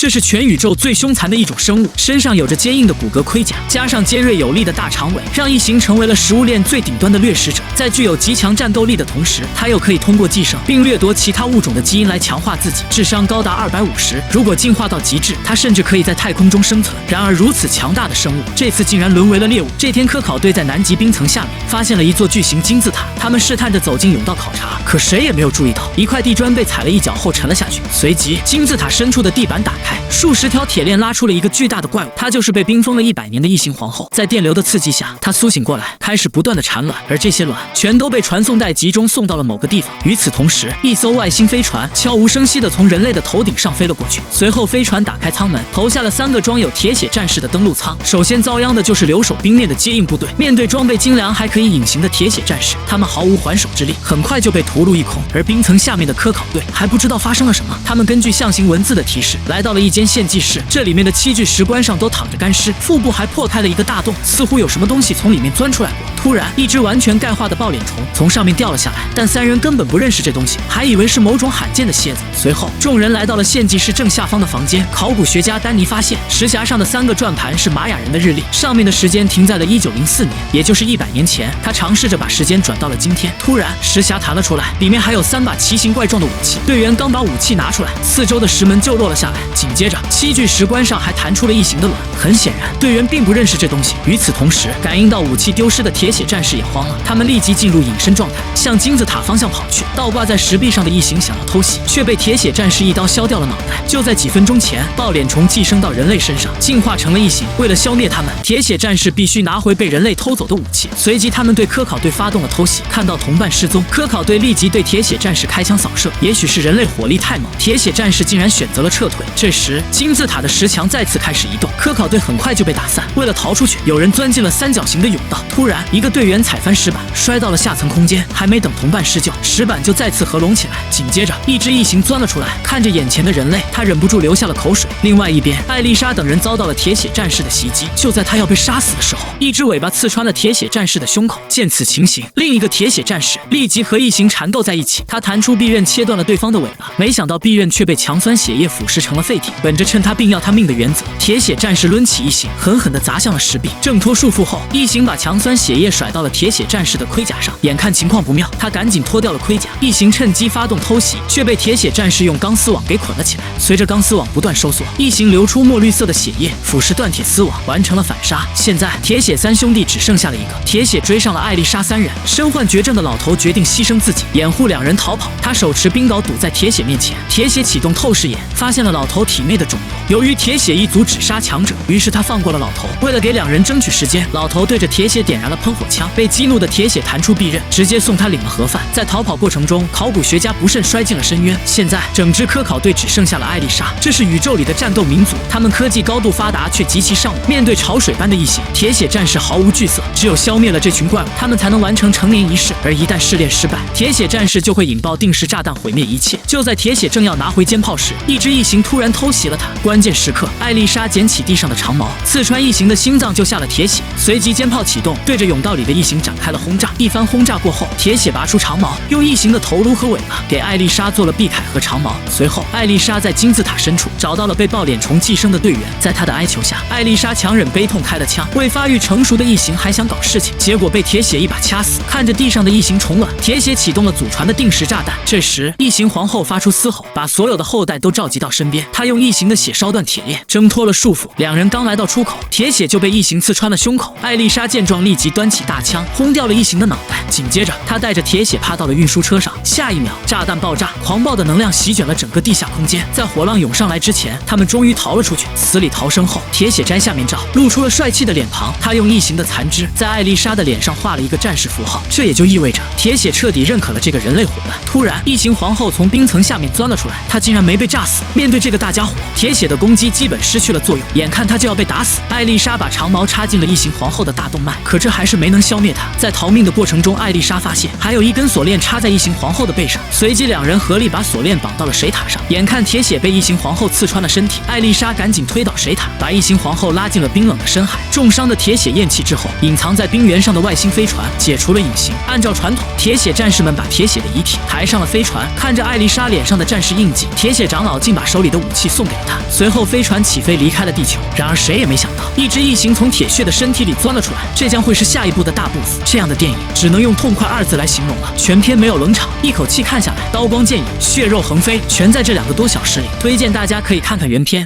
这是全宇宙最凶残的一种生物，身上有着坚硬的骨骼盔甲，加上尖锐有力的大长尾，让异形成为了食物链最顶端的掠食者。在具有极强战斗力的同时，它又可以通过寄生并掠夺其他物种的基因来强化自己，智商高达250。如果进化到极致，它甚至可以在太空中生存。然而，如此强大的生物，这次竟然沦为了猎物。这天，科考队在南极冰层下面发现了一座巨型金字塔，他们试探着走进甬道考察，可谁也没有注意到，一块地砖被踩了一脚后沉了下去。随即，金字塔深处的地板打开，数十条铁链拉出了一个巨大的怪物，它就是被冰封了100年的异形皇后。在电流的刺激下，她苏醒过来，开始不断的产卵，而这些卵全都被传送带集中送到了某个地方。与此同时，一艘外星飞船悄无声息地从人类的头顶上飞了过去。随后，飞船打开舱门，投下了3个装有铁血战士的登陆舱。首先遭殃的就是留守冰面的接应部队，面对装备精良还可以隐形的铁血战士，他们毫无还手之力，很快就被屠戮一空。而冰层下面的科考队还不知道发生了什么，他们根据象形文字的提示，来到了一间献祭室，这里面的7具石棺上都躺着干尸，腹部还破开了一个大洞，似乎有什么东西从里面钻出来过。突然，一只完全钙化的抱脸虫从上面掉了下来，但3人根本不认识这东西，还以为是某种罕见的蝎子。随后，众人来到了献祭室正下方的房间，考古学家丹尼发现石匣上的3个转盘是玛雅人的日历，上面的时间停在了1904年，也就是100年前。他尝试着把时间转到了今天，突然石匣弹了出来，里面还有3把奇形怪状的武器。队员刚把武器拿出来，四周的石门就落了下来，紧接着7具石棺上还弹出了异形的卵。很显然，队员并不认识这东西。与此同时，感应到武器丢失的铁血战士也慌了，他们立即进入隐身状态，向金字塔方向跑去。倒挂在石壁上的异形想要偷袭，却被铁血战士一刀削掉了脑袋。就在几分钟前，抱脸虫寄生到人类身上，进化成了异形。为了消灭他们，铁血战士必须拿回被人类偷走的武器。随即，他们对科考队发动了偷袭。看到同伴失踪，科考队立即对铁血战士开枪扫射。也许是人类火力太猛，铁血战士竟然选择了撤退。这时，金字塔的石墙再次开始移动，科考队很快就被打散。为了逃出去，有人钻进了三角形的甬道。突然，一个队员踩翻石板，摔到了下层空间。还没等同伴施救，石板就再次合拢起来。紧接着，一只异形钻了出来，看着眼前的人类，他忍不住流下了口水。另外一边，艾丽莎等人遭到了铁血战士的袭击。就在他要被杀死的时候，一只尾巴刺穿了铁血战士的胸口。见此情形，另一个铁血战士立即和异形缠斗在一起，他弹出利刃切断了对方的尾巴，没想到利刃却被强酸血液腐蚀成了废铁。本着趁他病要他命的原则，铁血战士抡起异形，狠狠地砸向了石壁。挣脱束缚后，异形把强酸血液甩到了铁血战士的盔甲上，眼看情况不妙，他赶紧脱掉了盔甲。异形趁机发动偷袭，却被铁血战士用钢丝网给捆了起来。随着钢丝网不断收缩，异形流出墨绿色的血液，腐蚀断铁丝网，完成了反杀。现在铁血3兄弟只剩下了一个，铁血追上了艾丽莎3人。身患绝症的老头决定牺牲自己，掩护2人逃跑。他手持冰镐堵在铁血面前，铁血启动透视眼，发现了老头体内的肿瘤。由于铁血一族只杀强者，于是他放过了老头。为了给2人争取时间，老头对着铁血点燃了喷火枪。被激怒的铁血弹出利刃，直接送他领了盒饭。在逃跑过程中，考古学家不慎摔进了深渊。现在整支科考队只剩下了艾丽莎，这是宇宙里的战斗民族，他们科技高度发达，却极其尚武。面对潮水般的异形，铁血战士毫无惧色，只有消灭了这群怪物，他们才能完成成年仪式。而一旦试炼失败，铁血战士就会引爆定时炸弹毁灭一切。就在铁血正要拿回肩炮时，一只异形突然偷袭了他。关键时刻，艾丽莎捡起地上的长矛，刺穿异形的心脏，救下了铁血。随即肩炮启动，对着甬道里的异形展开了轰炸。一番轰炸过后，铁血拔出长矛，用异形的头颅和尾巴给艾丽莎做了臂铠和长矛。随后，艾丽莎在金字塔深处找到了被抱脸虫寄生的队员，在他的哀求下，艾丽莎强忍悲痛开了枪。未发育成熟的异形还想搞事情，结果被铁血一把掐死。看着地上的异形虫卵，铁血启动了祖传的定时炸弹。这时，异形皇后发出嘶吼，把所有的后代都召集到身边。她用异形的血烧断铁链，挣脱了束缚。2人刚来到出口，铁血就被异形刺穿了胸口。艾丽莎见状，立即端起大枪轰掉了异形的脑袋。紧接着，她带着铁血趴到了运输车上。下一秒，炸弹爆炸，狂暴的能量席卷了整个地下空间。在火浪涌上来之前，他们终于逃了出去。死里逃生后，铁血摘下面罩，露出了帅气的脸庞。他用异形的残肢在艾丽莎的脸上画了一个战士符号，这也就意味着铁血彻底认可了这个人类伙伴。突然，异形皇后从冰层下面钻了出来，她竟然没被炸死。面对这个大家伙，铁血的攻击基本失去了作用，眼看他就要被打死。艾丽莎把长矛插进了异形皇后的大动脉，可这还是没能消灭她。在逃命的过程中，艾丽莎发现还有一根锁链插在异形皇后的背上，随即2人合力把锁链绑到了水塔上。眼看铁血被异形皇后刺穿了身体，艾丽莎赶紧推倒水塔，把异形皇后拉进了冰冷的深海。重伤的铁血咽气之后，隐藏在冰原上的外星飞船解除了隐形。按照传统，铁血战士们把铁血的遗体抬上了飞船。看着艾丽莎脸上的战士印记，铁血长老竟把手里的武器送给了他。随后飞船起飞离开了地球。然而谁也没想到，一只异形从铁血的身体里钻了出来，这将会是下一步的大 BOSS。这样的电影只能用痛快2字来形容了。全片没有冷场，一口气看下来，刀光剑影、血肉横飞，全在这2个多小时里。推荐大家可以看看原片。